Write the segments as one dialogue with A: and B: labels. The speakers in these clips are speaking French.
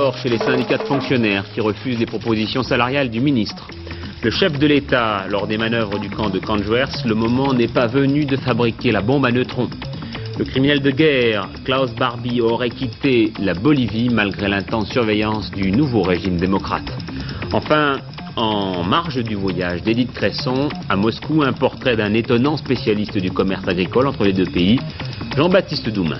A: désaccord chez les syndicats de fonctionnaires qui refusent les propositions salariales du ministre. Le chef de l'État, lors des manœuvres du camp de Canjuers, le moment n'est pas venu de fabriquer la bombe à neutrons. Le criminel de guerre, Klaus Barbie, aurait quitté la Bolivie malgré l'intense surveillance du nouveau régime démocrate. Enfin, en marge du voyage d'Édith Cresson à Moscou, un portrait d'un étonnant spécialiste du commerce agricole entre les deux pays, Jean-Baptiste Douminc.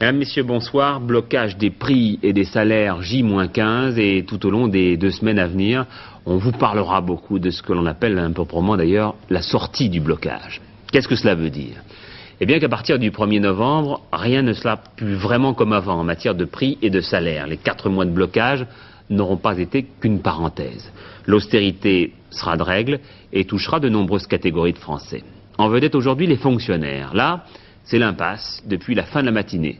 A: Mesdames, Messieurs, bonsoir. Blocage des prix et des salaires J-15 et tout au long des 2 semaines à venir, on vous parlera beaucoup de ce que l'on appelle improprement d'ailleurs la sortie du blocage. Qu'est-ce que cela veut dire? Eh bien qu'à partir du 1er novembre, rien ne sera plus vraiment comme avant en matière de prix et de salaire. Les 4 mois de blocage n'auront pas été qu'une parenthèse. L'austérité sera de règle et touchera de nombreuses catégories de Français. En vedette aujourd'hui les fonctionnaires. Là, c'est l'impasse depuis la fin de la matinée.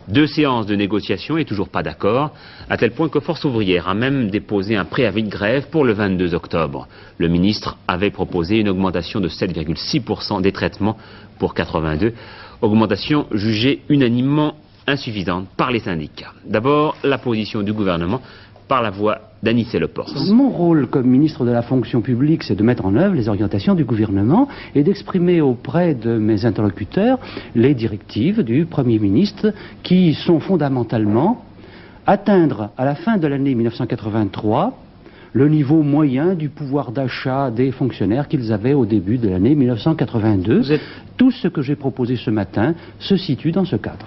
A: 2 séances de négociation et toujours pas d'accord, à tel point que Force ouvrière a même déposé un préavis de grève pour le 22 octobre. Le ministre avait proposé une augmentation de 7,6% des traitements pour 82, augmentation jugée unanimement insuffisante par les syndicats. D'abord, la position du gouvernement par la voix d'Anicet Le Pors.
B: Mon rôle comme ministre de la fonction publique, c'est de mettre en œuvre les orientations du gouvernement et d'exprimer auprès de mes interlocuteurs les directives du Premier ministre qui sont fondamentalement atteindre à la fin de l'année 1983 le niveau moyen du pouvoir d'achat des fonctionnaires qu'ils avaient au début de l'année 1982. Tout ce que j'ai proposé ce matin se situe dans ce cadre.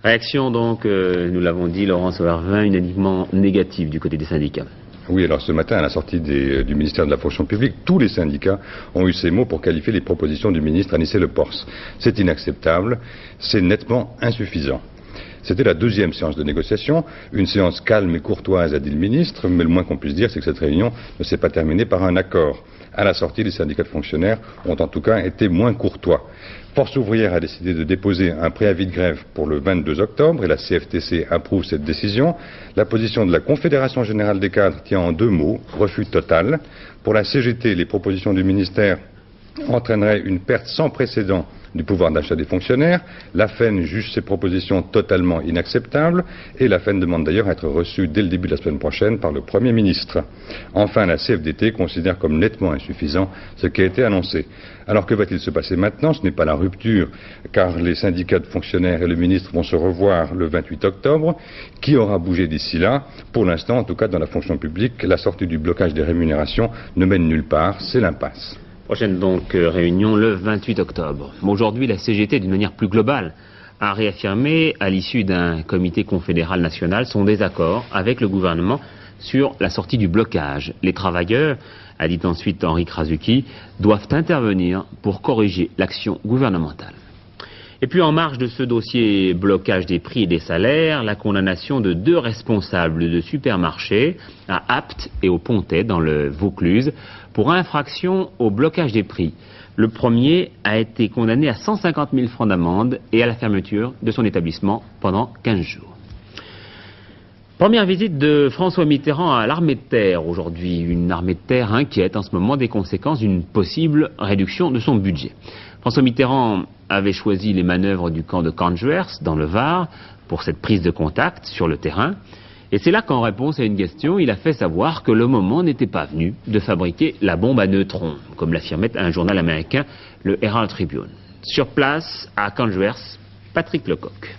A: Réaction donc, nous l'avons dit, Laurence Vervin, unanimement négative du côté des syndicats.
C: Oui, alors ce matin, à la sortie du ministère de la fonction publique, tous les syndicats ont eu ces mots pour qualifier les propositions du ministre Anicet Le Pors. C'est inacceptable, c'est nettement insuffisant. C'était la 2e séance de négociation, une séance calme et courtoise, a dit le ministre, mais le moins qu'on puisse dire, c'est que cette réunion ne s'est pas terminée par un accord. À la sortie, les syndicats de fonctionnaires ont en tout cas été moins courtois. Force ouvrière a décidé de déposer un préavis de grève pour le 22 octobre et la CFTC approuve cette décision. La position de la Confédération Générale des Cadres tient en 2 mots, refus total. Pour la CGT, les propositions du ministère entraîneraient une perte sans précédent du pouvoir d'achat des fonctionnaires. La FEN juge ces propositions totalement inacceptables et la FEN demande d'ailleurs à être reçue dès le début de la semaine prochaine par le Premier ministre. Enfin, la CFDT considère comme nettement insuffisant ce qui a été annoncé. Alors que va-t-il se passer maintenant? Ce n'est pas la rupture, car les syndicats de fonctionnaires et le ministre vont se revoir le 28 octobre. Qui aura bougé d'ici là? Pour l'instant, en tout cas dans la fonction publique, la sortie du blocage des rémunérations ne mène nulle part, c'est l'impasse.
A: Prochaine donc réunion le 28 octobre. Aujourd'hui, la CGT, d'une manière plus globale, a réaffirmé, à l'issue d'un comité confédéral national, son désaccord avec le gouvernement sur la sortie du blocage. Les travailleurs, a dit ensuite Henri Krasuki, doivent intervenir pour corriger l'action gouvernementale. Et puis en marge de ce dossier blocage des prix et des salaires, la condamnation de 2 responsables de supermarchés à Apt et au Pontet dans le Vaucluse pour infraction au blocage des prix. Le premier a été condamné à 150 000 francs d'amende et à la fermeture de son établissement pendant 15 jours. Première visite de François Mitterrand à l'armée de terre aujourd'hui. Une armée de terre inquiète en ce moment des conséquences d'une possible réduction de son budget. François Mitterrand avait choisi les manœuvres du camp de Canjuers dans le Var pour cette prise de contact sur le terrain. Et c'est là qu'en réponse à une question, il a fait savoir que le moment n'était pas venu de fabriquer la bombe à neutrons, comme l'affirmait un journal américain, le Herald Tribune. Sur place, à Canjuers, Patrick Lecoq.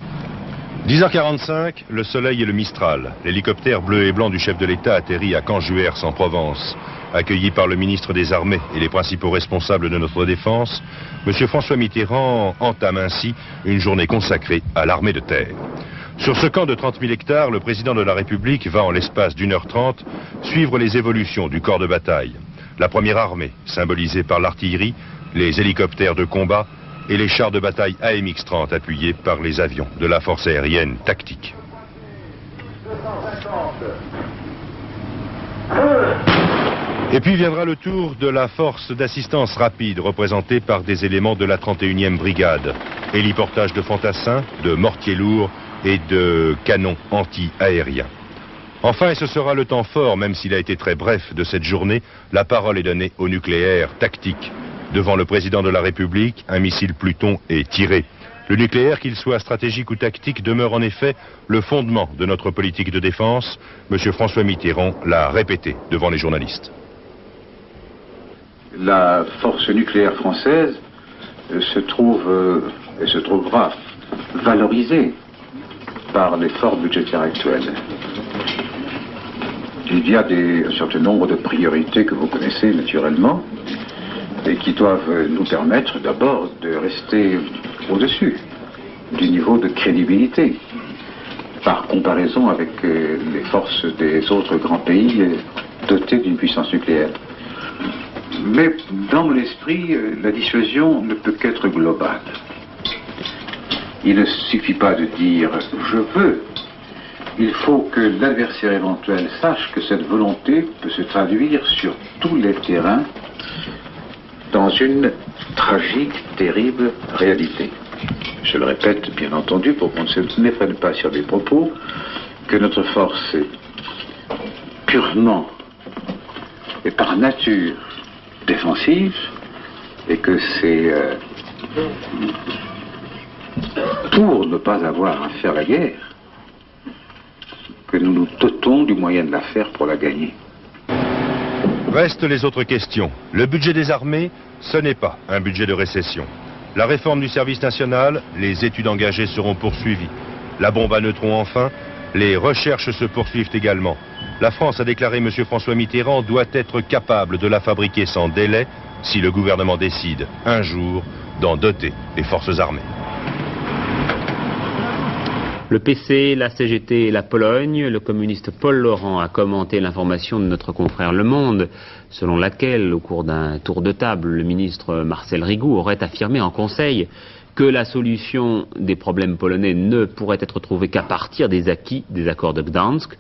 D: 10h45, le Soleil et le Mistral. L'hélicoptère bleu et blanc du chef de l'État atterrit à Canjuers en Provence. Accueilli par le ministre des Armées et les principaux responsables de notre défense, M. François Mitterrand entame ainsi une journée consacrée à l'armée de terre. Sur ce camp de 30 000 hectares, le président de la République va en l'espace d'1h30 suivre les évolutions du corps de bataille. La première armée, symbolisée par l'artillerie, les hélicoptères de combat et les chars de bataille AMX-30 appuyés par les avions de la force aérienne tactique. Et puis viendra le tour de la force d'assistance rapide représentée par des éléments de la 31e brigade. Héliportage de fantassins, de mortiers lourds et de canons anti-aériens. Enfin, et ce sera le temps fort, même s'il a été très bref de cette journée, la parole est donnée au nucléaire tactique. Devant le président de la République, un missile Pluton est tiré. Le nucléaire, qu'il soit stratégique ou tactique, demeure en effet le fondement de notre politique de défense. Monsieur François Mitterrand l'a répété devant les journalistes.
E: La force nucléaire française se trouve et se trouvera valorisée par l'effort budgétaire actuel. Il y a un certain nombre de priorités que vous connaissez naturellement et qui doivent nous permettre d'abord de rester au-dessus du niveau de crédibilité par comparaison avec les forces des autres grands pays dotés d'une puissance nucléaire. Mais dans l'esprit, la dissuasion ne peut qu'être globale. Il ne suffit pas de dire « je veux ». Il faut que l'adversaire éventuel sache que cette volonté peut se traduire sur tous les terrains dans une tragique, terrible réalité. Je le répète, bien entendu, pour qu'on ne se méprenne pas sur des propos, que notre force est purement et par nature défensive et que c'est pour ne pas avoir à faire la guerre que nous nous dotons du moyen de la faire pour la gagner.
D: Restent les autres questions. Le budget des armées, ce n'est pas un budget de récession. La réforme du service national, les études engagées seront poursuivies. La bombe à neutrons enfin, les recherches se poursuivent également. La France, a déclaré M. François Mitterrand, doit être capable de la fabriquer sans délai si le gouvernement décide un jour d'en doter les forces armées.
A: Le PC, la CGT et la Pologne, le communiste Paul Laurent a commenté l'information de notre confrère Le Monde, selon laquelle, au cours d'un tour de table, le ministre Marcel Rigout aurait affirmé en conseil que la solution des problèmes polonais ne pourrait être trouvée qu'à partir des acquis des accords de Gdansk.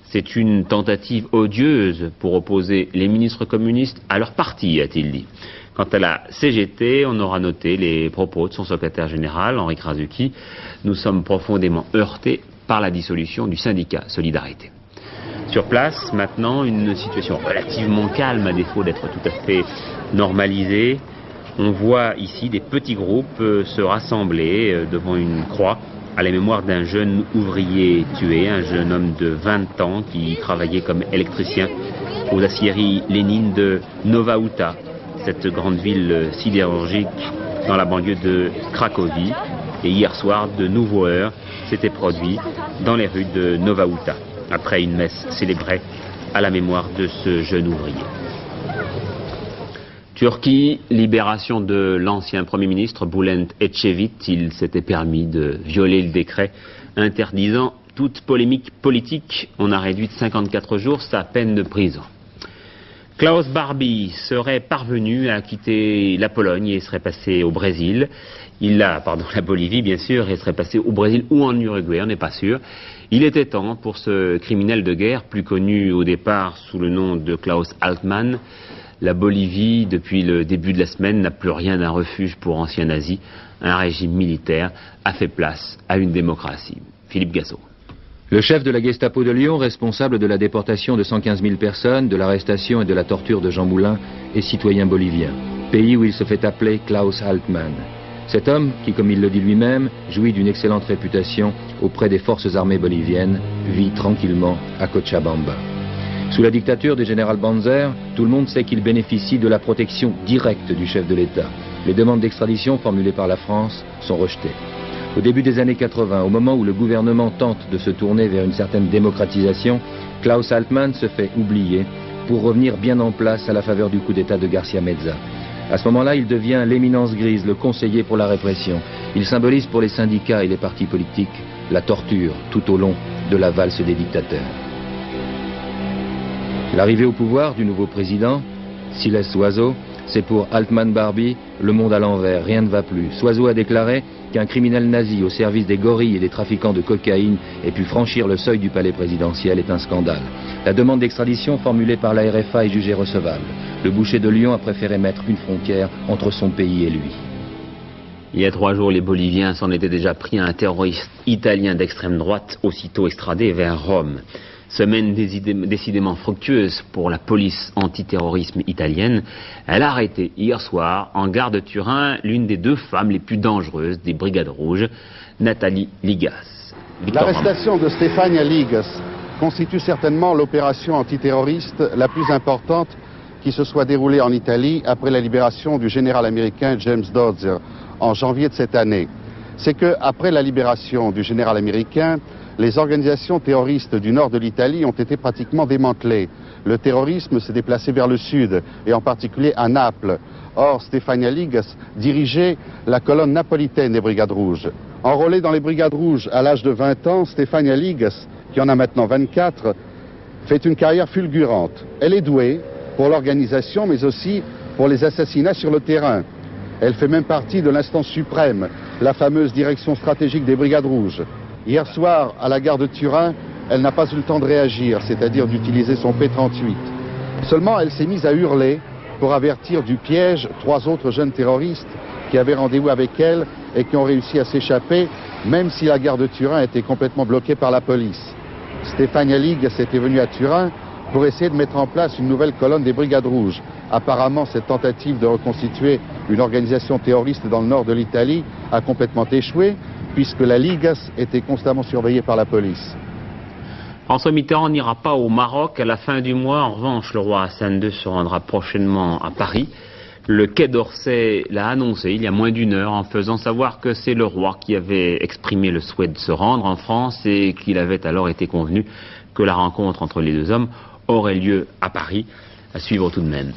A: C'est une tentative odieuse pour opposer les ministres communistes à leur parti, a-t-il dit. Quant à la CGT, on aura noté les propos de son secrétaire général, Henri Krasuki. Nous sommes profondément heurtés par la dissolution du syndicat Solidarité. Sur place, maintenant, une situation relativement calme, à défaut d'être tout à fait normalisée. On voit ici des petits groupes se rassembler devant une croix à la mémoire d'un jeune ouvrier tué, un jeune homme de 20 ans qui travaillait comme électricien aux aciéries Lénine de Nowa Huta, cette grande ville sidérurgique dans la banlieue de Cracovie. Et hier soir, de nouveaux heurts s'étaient produits dans les rues de Nowa Huta, après une messe célébrée à la mémoire de ce jeune ouvrier. Turquie, libération de l'ancien Premier ministre Bülent Ecevit. Il s'était permis de violer le décret interdisant toute polémique politique. On a réduit de 54 jours sa peine de prison. Klaus Barbie serait parvenu à quitter la Pologne et serait passé au Brésil. La Bolivie bien sûr, et serait passé au Brésil ou en Uruguay, on n'est pas sûr. Il était temps pour ce criminel de guerre, plus connu au départ sous le nom de Klaus Altmann. La Bolivie, depuis le début de la semaine, n'a plus rien d'un refuge pour anciens nazis. Un régime militaire a fait place à une démocratie. Philippe Gassot.
F: Le chef de la Gestapo de Lyon, responsable de la déportation de 115 000 personnes, de l'arrestation et de la torture de Jean Moulin, est citoyen bolivien, pays où il se fait appeler Klaus Altmann. Cet homme, qui comme il le dit lui-même, jouit d'une excellente réputation auprès des forces armées boliviennes, vit tranquillement à Cochabamba. Sous la dictature du général Banzer, tout le monde sait qu'il bénéficie de la protection directe du chef de l'État. Les demandes d'extradition formulées par la France sont rejetées. Au début des années 80, au moment où le gouvernement tente de se tourner vers une certaine démocratisation, Klaus Altmann se fait oublier pour revenir bien en place à la faveur du coup d'État de Garcia Meza. À ce moment-là, il devient l'éminence grise, le conseiller pour la répression. Il symbolise pour les syndicats et les partis politiques la torture tout au long de la valse des dictateurs. L'arrivée au pouvoir du nouveau président, Siles Soiseau, c'est pour Altmann Barbie le monde à l'envers, rien ne va plus. Soiseau a déclaré qu'un criminel nazi au service des gorilles et des trafiquants de cocaïne ait pu franchir le seuil du palais présidentiel est un scandale. La demande d'extradition formulée par la RFA est jugée recevable. Le boucher de Lyon a préféré mettre une frontière entre son pays et lui.
A: Il y a 3 jours, les Boliviens s'en étaient déjà pris à un terroriste italien d'extrême droite, aussitôt extradé vers Rome. Semaine décidément fructueuse pour la police antiterrorisme italienne. Elle a arrêté hier soir en gare de Turin l'une des 2 femmes les plus dangereuses des Brigades Rouges, Nathalie Ligas.
G: L'arrestation de Stefania Ligas constitue certainement l'opération antiterroriste la plus importante qui se soit déroulée en Italie après la libération du général américain James Dodzer en janvier de cette année. C'est qu'après la libération du général américain, les organisations terroristes du nord de l'Italie ont été pratiquement démantelées. Le terrorisme s'est déplacé vers le sud, et en particulier à Naples. Or, Stefania Ligas dirigeait la colonne napolitaine des Brigades Rouges. Enrôlée dans les Brigades Rouges à l'âge de 20 ans, Stefania Ligas, qui en a maintenant 24, fait une carrière fulgurante. Elle est douée pour l'organisation, mais aussi pour les assassinats sur le terrain. Elle fait même partie de l'instance suprême, la fameuse direction stratégique des Brigades Rouges. Hier soir, à la gare de Turin, elle n'a pas eu le temps de réagir, c'est-à-dire d'utiliser son P-38. Seulement, elle s'est mise à hurler pour avertir du piège 3 autres jeunes terroristes qui avaient rendez-vous avec elle et qui ont réussi à s'échapper, même si la gare de Turin était complètement bloquée par la police. Stefania Ligas était venue à Turin pour essayer de mettre en place une nouvelle colonne des Brigades Rouges. Apparemment, cette tentative de reconstituer une organisation terroriste dans le nord de l'Italie a complètement échoué, puisque la Ligas était constamment surveillée par la police.
A: François Mitterrand n'ira pas au Maroc à la fin du mois. En revanche, le roi Hassan II se rendra prochainement à Paris. Le Quai d'Orsay l'a annoncé il y a moins d'1 heure en faisant savoir que c'est le roi qui avait exprimé le souhait de se rendre en France et qu'il avait alors été convenu que la rencontre entre les 2 hommes aurait lieu à Paris. À suivre tout de même.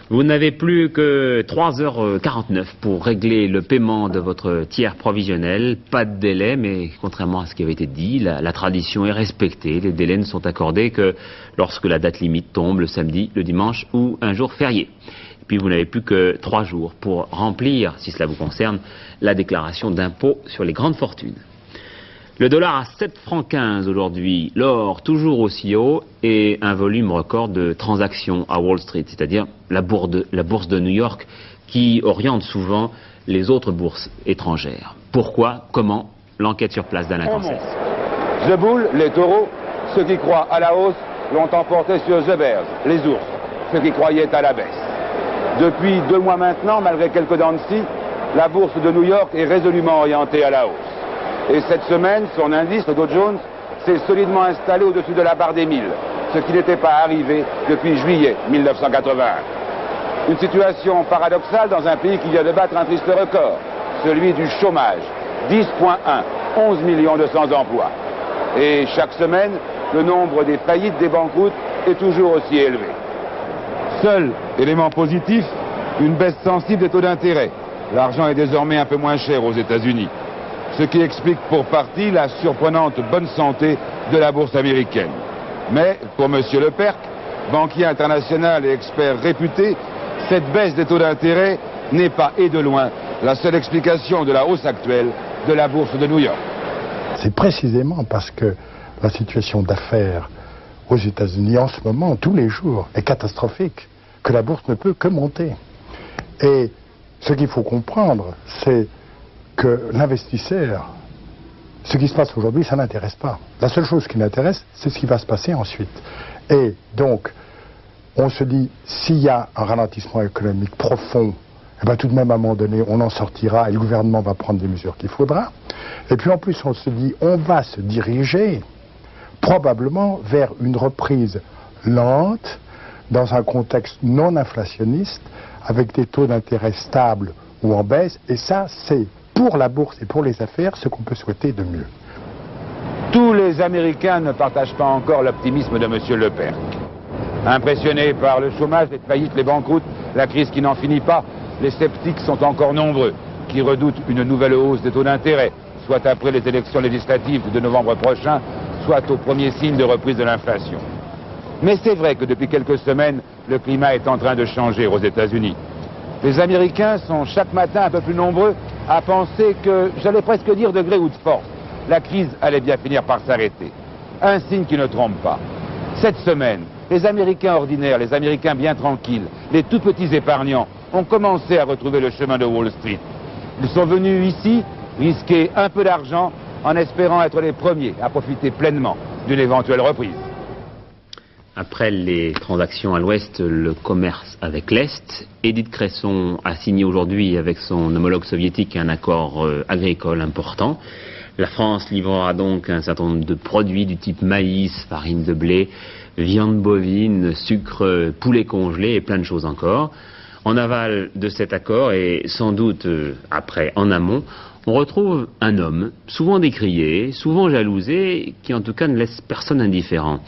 A: Vous n'avez plus que 3h49 pour régler le paiement de votre tiers provisionnel. Pas de délai, mais contrairement à ce qui avait été dit, la tradition est respectée. Les délais ne sont accordés que lorsque la date limite tombe, le samedi, le dimanche ou un jour férié. Et puis vous n'avez plus que 3 jours pour remplir, si cela vous concerne, la déclaration d'impôt sur les grandes fortunes. Le dollar à 7,15 francs aujourd'hui, l'or toujours aussi haut et un volume record de transactions à Wall Street, c'est-à-dire la bourse de New York qui oriente souvent les autres bourses étrangères. Pourquoi? Comment? L'enquête sur place d'Alain Cancès.
H: The Bull, les taureaux, ceux qui croient à la hausse l'ont emporté sur The Bears, les ours, ceux qui croyaient à la baisse. Depuis 2 mois maintenant, malgré quelques dents de scie, la bourse de New York est résolument orientée à la hausse. Et cette semaine, son indice, le Dow Jones, s'est solidement installé au-dessus de la barre des 1000, ce qui n'était pas arrivé depuis juillet 1981. Une situation paradoxale dans un pays qui vient de battre un triste record, celui du chômage, 10,1, 11 200 000 emplois. Et chaque semaine, le nombre des faillites, des banqueroutes est toujours aussi élevé. Seul élément positif, une baisse sensible des taux d'intérêt. L'argent est désormais un peu moins cher aux États-Unis. Ce qui explique pour partie la surprenante bonne santé de la bourse américaine. Mais, pour M. Lepers, banquier international et expert réputé, cette baisse des taux d'intérêt n'est pas, et de loin, la seule explication de la hausse actuelle de la bourse de New York.
I: C'est précisément parce que la situation d'affaires aux États-Unis en ce moment, tous les jours, est catastrophique, que la bourse ne peut que monter. Et ce qu'il faut comprendre, c'est que l'investisseur, ce qui se passe aujourd'hui, ça n'intéresse pas. La seule chose qui l'intéresse, c'est ce qui va se passer ensuite. Et donc, on se dit, s'il y a un ralentissement économique profond, eh bien, tout de même, à un moment donné, on en sortira et le gouvernement va prendre des mesures qu'il faudra. Et puis, en plus, on se dit, on va se diriger probablement vers une reprise lente, dans un contexte non inflationniste, avec des taux d'intérêt stables ou en baisse. Et ça, c'est pour la bourse et pour les affaires, ce qu'on peut souhaiter de mieux.
H: Tous les Américains ne partagent pas encore l'optimisme de M. Lepers. Impressionnés par le chômage, les faillites, les banqueroutes, la crise qui n'en finit pas, les sceptiques sont encore nombreux, qui redoutent une nouvelle hausse des taux d'intérêt, soit après les élections législatives de novembre prochain, soit au premier signe de reprise de l'inflation. Mais c'est vrai que depuis quelques semaines, le climat est en train de changer aux États-Unis. Les Américains sont chaque matin un peu plus nombreux à penser que, j'allais presque dire de gré ou de force, la crise allait bien finir par s'arrêter. Un signe qui ne trompe pas. Cette semaine, les Américains ordinaires, les Américains bien tranquilles, les tout petits épargnants, ont commencé à retrouver le chemin de Wall Street. Ils sont venus ici risquer un peu d'argent en espérant être les premiers à profiter pleinement d'une éventuelle reprise.
A: Après les transactions à l'ouest, le commerce avec l'Est, Édith Cresson a signé aujourd'hui avec son homologue soviétique un accord agricole important. La France livrera donc un certain nombre de produits du type maïs, farine de blé, viande bovine, sucre, poulet congelé et plein de choses encore. En aval de cet accord et sans doute après en amont, on retrouve un homme, souvent décrié, souvent jalousé, qui en tout cas ne laisse personne indifférent.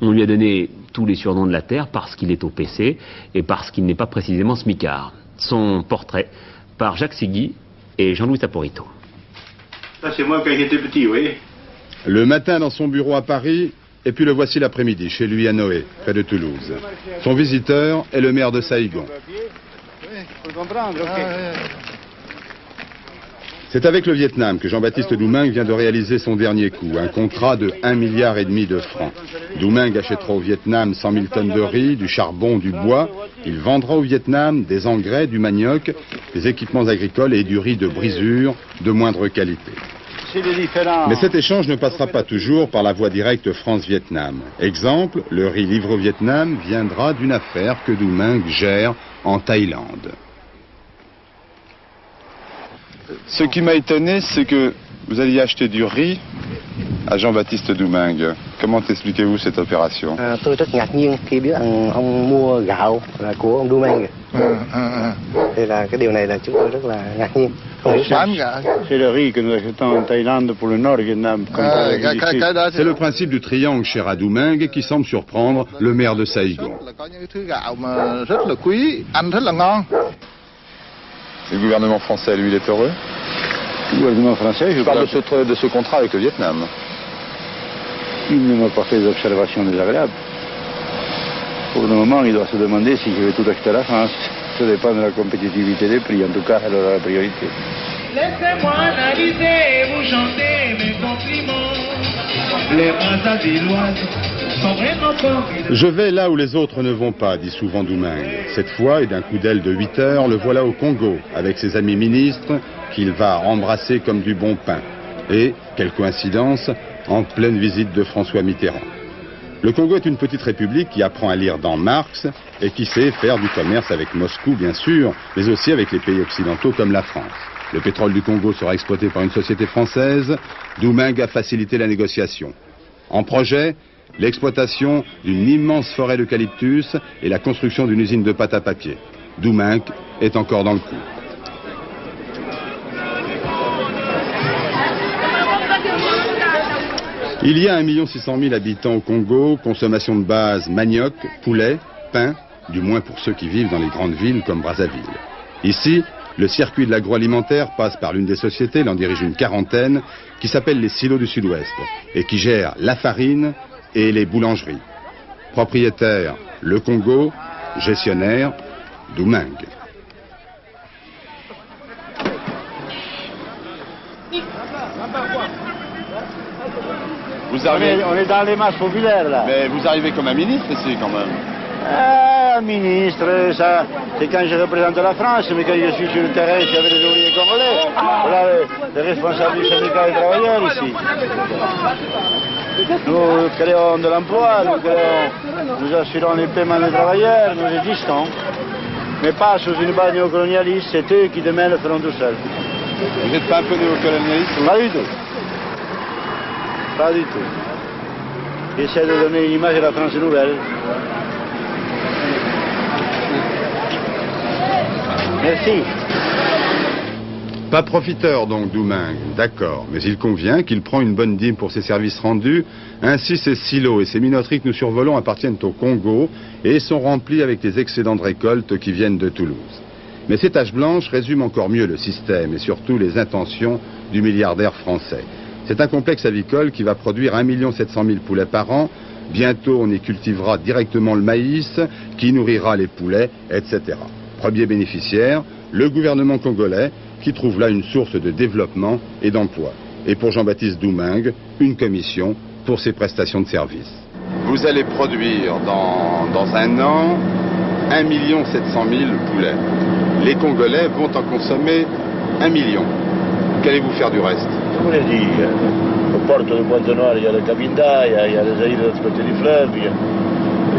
A: On lui a donné tous les surnoms de la terre parce qu'il est au PC et parce qu'il n'est pas précisément smicard. Son portrait par Jacques Sigui et Jean-Louis Saporito.
J: Ça c'est moi quand j'étais petit, oui.
K: Le matin dans son bureau à Paris, et puis le voici l'après-midi chez lui à Noé, près de Toulouse. Son visiteur est le maire de Saïgon. C'est avec le Vietnam que Jean-Baptiste Doumengue vient de réaliser son dernier coup, un contrat de 1,5 milliard de francs. Doumengue achètera au Vietnam 100 000 tonnes de riz, du charbon, du bois. Il vendra au Vietnam des engrais, du manioc, des équipements agricoles et du riz de brisure de moindre qualité. Mais cet échange ne passera pas toujours par la voie directe France-Vietnam. Exemple, le riz livré au Vietnam viendra d'une affaire que Doumengue gère en Thaïlande.
L: Ce qui m'a étonné, c'est que vous alliez acheter du riz à Jean-Baptiste Doumengue. Comment expliquez-vous cette opération?
M: Tôi rất ngạc nhiên khi biết ông mua gạo là của ông Doumengue. Thì là cái điều này là chúng tôi rất là ngạc nhiên.
J: C'est le riz que nous achetons en Thaïlande pour le nord du Vietnam.
K: C'est le principe du triangle cher à Doumengue qui semble surprendre le maire de Saïgon.
L: Le gouvernement français, lui, il est heureux?
J: Le gouvernement français,
L: je parle de ce contrat avec le Vietnam.
J: Il ne m'a pas fait des observations désagréables. Pour le moment, il doit se demander si je vais tout acheter à la France. Ça dépend de la compétitivité des prix. En tout cas, elle aura la priorité.
N: Laissez-moi analyser et vous chanter mes compliments. Les Brazzavilloises sont vraiment formidables.
K: Je vais là où les autres ne vont pas, dit souvent Doumengue. Cette fois, et d'un coup d'aile de 8 heures, le voilà au Congo, avec ses amis ministres, qu'il va embrasser comme du bon pain. Et, quelle coïncidence, en pleine visite de François Mitterrand. Le Congo est une petite république qui apprend à lire dans Marx et qui sait faire du commerce avec Moscou, bien sûr, mais aussi avec les pays occidentaux comme la France. Le pétrole du Congo sera exploité par une société française. Doumengue a facilité la négociation. En projet, l'exploitation d'une immense forêt d'eucalyptus et la construction d'une usine de pâte à papier. Doumengue est encore dans le coup. Il y a 1 600 000 habitants au Congo, consommation de base manioc, poulet, pain, du moins pour ceux qui vivent dans les grandes villes comme Brazzaville. Ici, le circuit de l'agroalimentaire passe par l'une des sociétés, il en dirige une quarantaine, qui s'appelle les Silos du Sud-Ouest, et qui gère la farine et les boulangeries. Propriétaire, le Congo, gestionnaire, Doumengue.
J: Vous arrivez... on est dans les masses populaires là.
L: Mais vous arrivez comme un ministre ici quand même.
J: Un ministre, ça, c'est quand je représente la France, mais quand je suis sur le terrain, je suis avec les ouvriers congolais. Voilà les responsables du syndicat des travailleurs ici. Nous créons de l'emploi, nous assurons les paiements des travailleurs, nous existons. Mais pas sous une base néocolonialiste, c'est eux qui demain le feront tout seuls.
L: Vous n'êtes pas un peu néocolonialiste?
J: Pas du tout. Pas du tout. J'essaie de donner une image à la France nouvelle. Merci.
K: Pas profiteur donc Doumengue, d'accord, mais il convient qu'il prend une bonne dîme pour ses services rendus. Ainsi ces silos et ces minoteries que nous survolons appartiennent au Congo et sont remplis avec les excédents de récolte qui viennent de Toulouse. Mais ces taches blanches résument encore mieux le système et surtout les intentions du milliardaire français. C'est un complexe avicole qui va produire 1 700 000 poulets par an. Bientôt, on y cultivera directement le maïs, qui nourrira les poulets, etc. Premier bénéficiaire, le gouvernement congolais, qui trouve là une source de développement et d'emploi. Et pour Jean-Baptiste Doumengue, une commission pour ses prestations de services. Vous allez produire dans un an 1 700 000 poulets. Les Congolais vont en consommer 1 million. Qu'allez-vous faire du reste?
J: Je vous l'ai dit, au port de Pointe-Noire, il y a le Cabinda, il y a les îles de l'autre côté du fleuve, il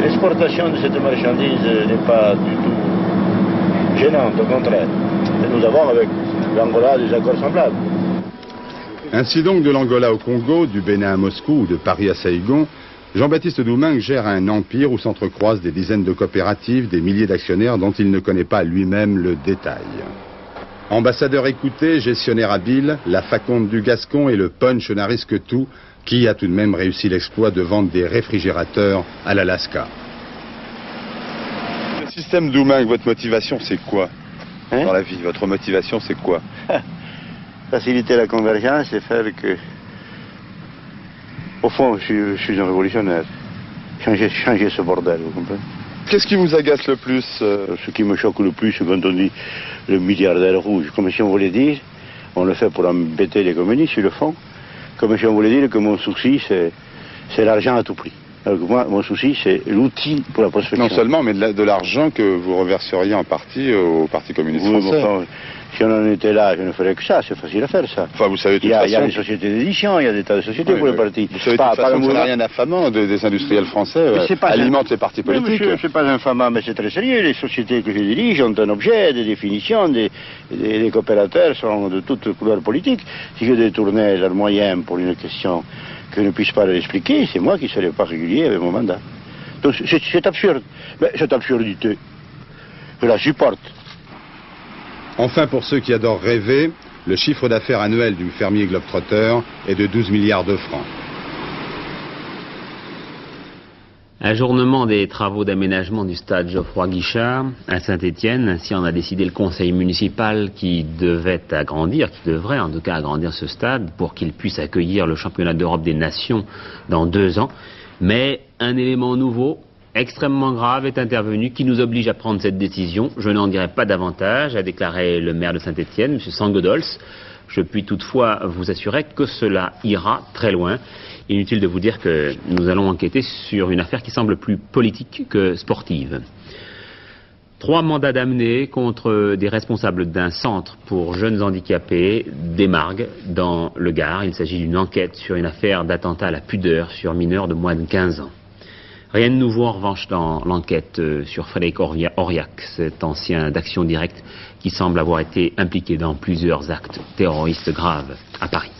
J: L'exportation de cette marchandise n'est pas du tout gênante, au contraire. Et nous avons avec l'Angola des accords semblables.
K: Ainsi donc, de l'Angola au Congo, du Bénin à Moscou ou de Paris à Saïgon, Jean-Baptiste Doumengue gère un empire où s'entrecroisent des dizaines de coopératives, des milliers d'actionnaires dont il ne connaît pas lui-même le détail. Ambassadeur écouté, gestionnaire habile, la faconde du Gascon et le punch n'a risque tout, qui a tout de même réussi l'exploit de vendre des réfrigérateurs à l'Alaska.
L: Le système Doumengue, votre motivation, c'est quoi dans la vie? Votre motivation, c'est quoi?
J: Faciliter la convergence et faire que... Au fond, je suis un révolutionnaire. Changer ce bordel, vous comprenez?
L: Qu'est-ce qui vous agace le plus
J: Ce qui me choque le plus, c'est quand on dit le milliardaire rouge. Comme si on voulait dire, on le fait pour embêter les communistes, ils le font. Comme si on voulait dire que mon souci, c'est l'argent à tout prix. Alors que moi, mon souci, c'est l'outil pour la prospection.
L: Non seulement, mais de l'argent que vous reverseriez en partie au Parti communiste français.
J: Enfin, si on en était là, je ne ferais que ça, c'est facile à faire ça.
L: Enfin, vous savez,
J: il y a des sociétés d'édition, il y a des tas de sociétés pour les partis.
L: Vous savez, de toute façon, ça n'a rien d'affamant des industriels français alimentent les partis politiques.
J: Je ne suis pas infamant, mais c'est très sérieux. Les sociétés que je dirige ont un objet, des définitions, des coopérateurs sont de toutes couleurs politiques. Si je détournais leurs moyens pour une question que je ne puisse pas leur expliquer, c'est moi qui ne serais pas régulier avec mon mandat. Donc c'est absurde. Mais cette absurdité, je la supporte.
K: Enfin, pour ceux qui adorent rêver, le chiffre d'affaires annuel du fermier globetrotter est de 12 milliards de francs.
A: Ajournement des travaux d'aménagement du stade Geoffroy-Guichard à Saint-Étienne. Ainsi en a décidé le conseil municipal qui devrait en tout cas agrandir ce stade pour qu'il puisse accueillir le championnat d'Europe des nations dans 2 ans. Mais un élément nouveau, extrêmement grave, est intervenu qui nous oblige à prendre cette décision. Je n'en dirai pas davantage, a déclaré le maire de Saint-Étienne, M. Sangodols. Je puis toutefois vous assurer que cela ira très loin. Inutile de vous dire que nous allons enquêter sur une affaire qui semble plus politique que sportive. 3 mandats d'amener contre des responsables d'un centre pour jeunes handicapés d'Émargues dans le Gard. Il s'agit d'une enquête sur une affaire d'attentat à la pudeur sur mineurs de moins de 15 ans. Rien de nouveau en revanche dans l'enquête sur Frédéric Auriac, cet ancien d'Action Directe qui semble avoir été impliqué dans plusieurs actes terroristes graves à Paris.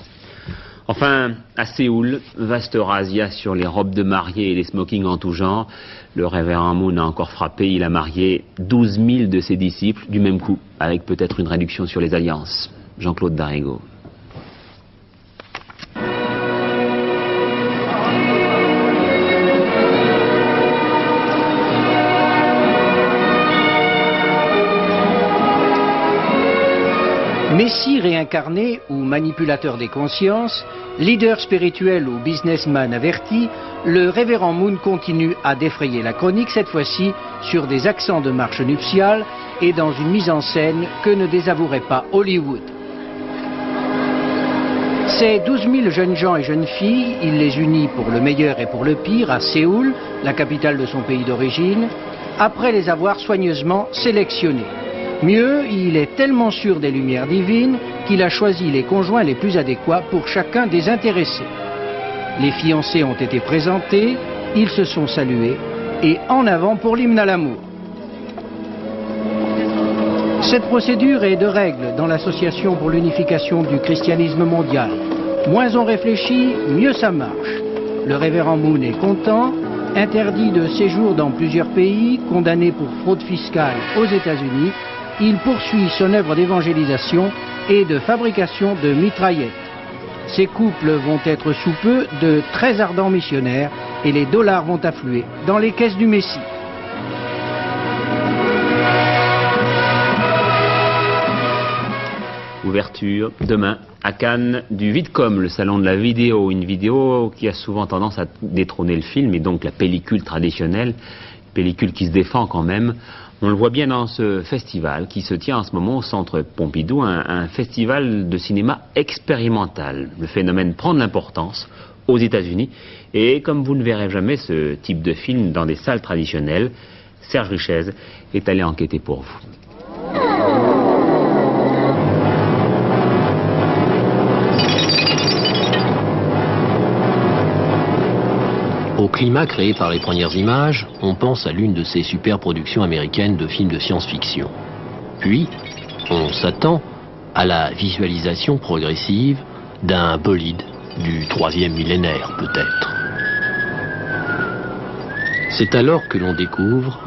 A: Enfin, à Séoul, vaste razzia sur les robes de mariée et les smokings en tout genre. Le révérend Moon a encore frappé, il a marié 12 000 de ses disciples du même coup, avec peut-être une réduction sur les alliances. Jean-Claude Darrigo.
O: Messie réincarné ou manipulateur des consciences, leader spirituel ou businessman averti, le révérend Moon continue à défrayer la chronique, cette fois-ci sur des accents de marche nuptiale et dans une mise en scène que ne désavouerait pas Hollywood. Ces 12 000 jeunes gens et jeunes filles, il les unit pour le meilleur et pour le pire à Séoul, la capitale de son pays d'origine, après les avoir soigneusement sélectionnés. Mieux, il est tellement sûr des lumières divines qu'il a choisi les conjoints les plus adéquats pour chacun des intéressés. Les fiancés ont été présentés, ils se sont salués et en avant pour l'hymne à l'amour. Cette procédure est de règle dans l'Association pour l'unification du christianisme mondial. Moins on réfléchit, mieux ça marche. Le révérend Moon est content, interdit de séjour dans plusieurs pays, condamné pour fraude fiscale aux États-Unis. Il poursuit son œuvre d'évangélisation et de fabrication de mitraillettes. Ces couples vont être sous peu de très ardents missionnaires et les dollars vont affluer dans les caisses du Messie.
A: Ouverture demain à Cannes du Vidcom, le salon de la vidéo. Une vidéo qui a souvent tendance à détrôner le film et donc la pellicule traditionnelle, pellicule qui se défend quand même. On le voit bien dans ce festival qui se tient en ce moment au Centre Pompidou, un festival de cinéma expérimental. Le phénomène prend de l'importance aux États-Unis et comme vous ne verrez jamais ce type de film dans des salles traditionnelles, Serge Richez est allé enquêter pour vous.
P: Au climat créé par les premières images, on pense à l'une de ces super productions américaines de films de science-fiction. Puis, on s'attend à la visualisation progressive d'un bolide du 3e millénaire, peut-être. C'est alors que l'on découvre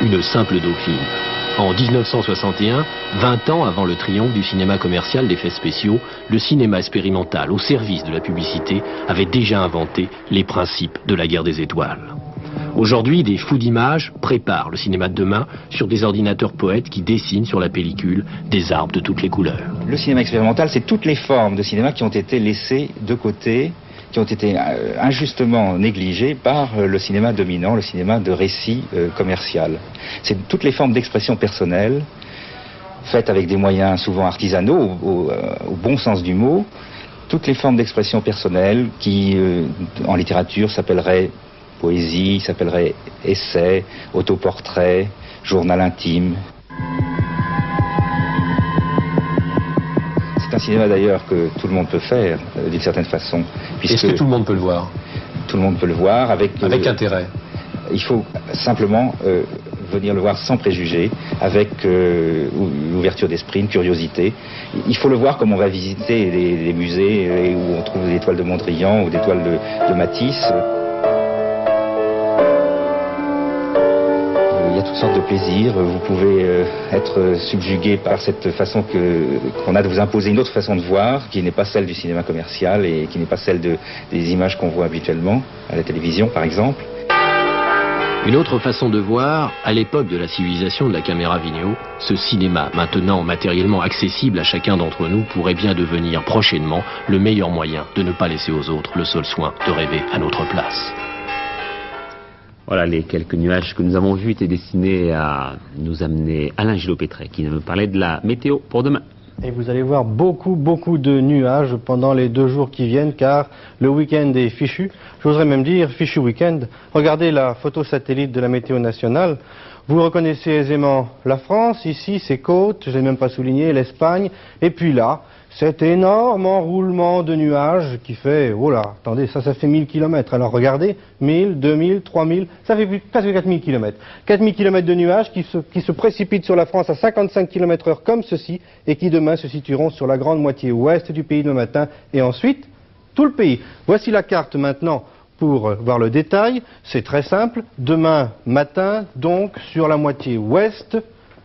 P: une simple dauphine. En 1961, 20 ans avant le triomphe du cinéma commercial d'effets spéciaux, le cinéma expérimental au service de la publicité avait déjà inventé les principes de la guerre des étoiles. Aujourd'hui, des fous d'images préparent le cinéma de demain sur des ordinateurs poètes qui dessinent sur la pellicule des arbres de toutes les couleurs.
Q: Le cinéma expérimental, c'est toutes les formes de cinéma qui ont été laissées de côté, qui ont été injustement négligées par le cinéma dominant, le cinéma de récit commercial. C'est toutes les formes d'expression personnelle, faites avec des moyens souvent artisanaux, au bon sens du mot, toutes les formes d'expression personnelle qui, en littérature, s'appelleraient poésie, s'appellerait essai, autoportrait, journal intime. C'est un cinéma d'ailleurs que tout le monde peut faire, d'une certaine façon.
P: Est-ce que tout le monde peut le voir?
Q: Tout le monde peut le voir avec
P: intérêt.
Q: Il faut simplement venir le voir sans préjugés, avec l'ouverture d'esprit, une curiosité. Il faut le voir comme on va visiter les musées où on trouve des toiles de Mondrian ou des toiles de Matisse. Il y a toutes sortes de plaisirs. Vous pouvez être subjugué par cette façon qu'on a de vous imposer une autre façon de voir, qui n'est pas celle du cinéma commercial et qui n'est pas celle des images qu'on voit habituellement, à la télévision par exemple.
P: Une autre façon de voir, à l'époque de la civilisation de la caméra vidéo, ce cinéma, maintenant matériellement accessible à chacun d'entre nous, pourrait bien devenir prochainement le meilleur moyen de ne pas laisser aux autres le seul soin de rêver à notre place.
A: Voilà, les quelques nuages que nous avons vus étaient destinés à nous amener Alain Gillot-Pétret, qui nous parlait de la météo pour demain.
R: Et vous allez voir beaucoup de nuages pendant les 2 jours qui viennent, car le week-end est fichu. J'oserais même dire fichu week-end. Regardez la photo satellite de la météo nationale. Vous reconnaissez aisément la France, ici ses côtes, je n'ai même pas souligné, l'Espagne, et puis là, cet énorme enroulement de nuages qui fait, oh là, attendez, ça fait 1000 km. Alors regardez, 1000, 2000, 3000, ça fait presque 4000 km. 4000 km de nuages qui se précipitent sur la France à 55 km/h comme ceci, et qui demain se situeront sur la grande moitié ouest du pays demain matin, et ensuite, tout le pays. Voici la carte maintenant pour voir le détail. C'est très simple. Demain matin, donc, sur la moitié ouest,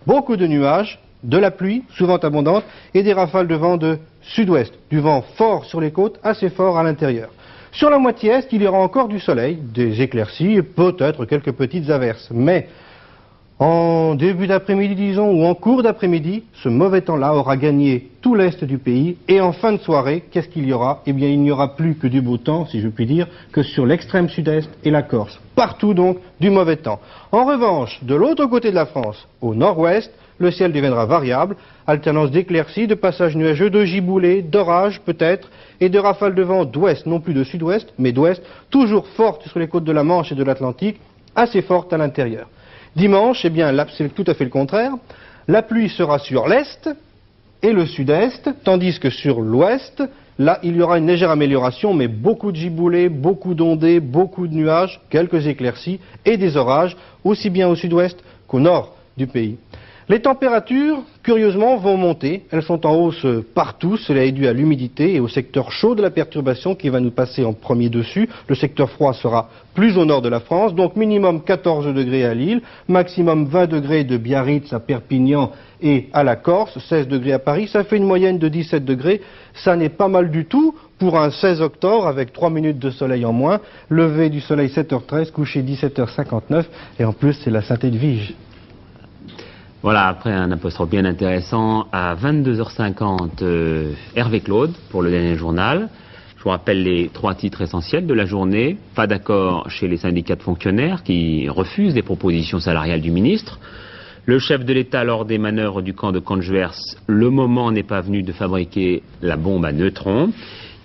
R: beaucoup de nuages, de la pluie, souvent abondante, et des rafales de vent de sud-ouest. Du vent fort sur les côtes, assez fort à l'intérieur. Sur la moitié est, il y aura encore du soleil, des éclaircies, et peut-être quelques petites averses. Mais en début d'après-midi, disons, ou en cours d'après-midi, ce mauvais temps-là aura gagné tout l'est du pays. Et en fin de soirée, qu'est-ce qu'il y aura? Eh bien, il n'y aura plus que du beau temps, si je puis dire, que sur l'extrême sud-est et la Corse. Partout, donc, du mauvais temps. En revanche, de l'autre côté de la France, au nord-ouest, le ciel deviendra variable, alternance d'éclaircies, de passages nuageux, de giboulées, d'orages peut-être, et de rafales de vent d'ouest, non plus de sud-ouest, mais d'ouest, toujours fortes sur les côtes de la Manche et de l'Atlantique, assez fortes à l'intérieur. Dimanche, eh bien, là, c'est tout à fait le contraire. La pluie sera sur l'est et le sud-est, tandis que sur l'ouest, là, il y aura une légère amélioration, mais beaucoup de giboulées, beaucoup d'ondées, beaucoup de nuages, quelques éclaircies et des orages, aussi bien au sud-ouest qu'au nord du pays. Les températures, curieusement, vont monter. Elles sont en hausse partout. Cela est dû à l'humidité et au secteur chaud de la perturbation qui va nous passer en premier dessus. Le secteur froid sera plus au nord de la France, donc minimum 14 degrés à Lille, maximum 20 degrés de Biarritz à Perpignan et à la Corse, 16 degrés à Paris. Ça fait une moyenne de 17 degrés. Ça n'est pas mal du tout pour un 16 octobre avec 3 minutes de soleil en moins. Lever du soleil 7h13, coucher 17h59 et en plus c'est la Sainte-Edwige.
A: Voilà, après un apostrophe bien intéressant, à 22h50, Hervé Claude pour le dernier journal. Je vous rappelle les 3 titres essentiels de la journée. Pas d'accord chez les syndicats de fonctionnaires qui refusent les propositions salariales du ministre. Le chef de l'État lors des manœuvres du camp de Conjuers, le moment n'est pas venu de fabriquer la bombe à neutrons.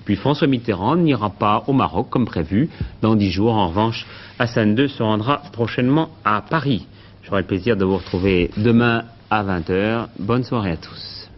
A: Puis François Mitterrand n'ira pas au Maroc comme prévu dans 10 jours. En revanche, Hassan II se rendra prochainement à Paris. J'aurai le plaisir de vous retrouver demain à 20h. Bonne soirée à tous.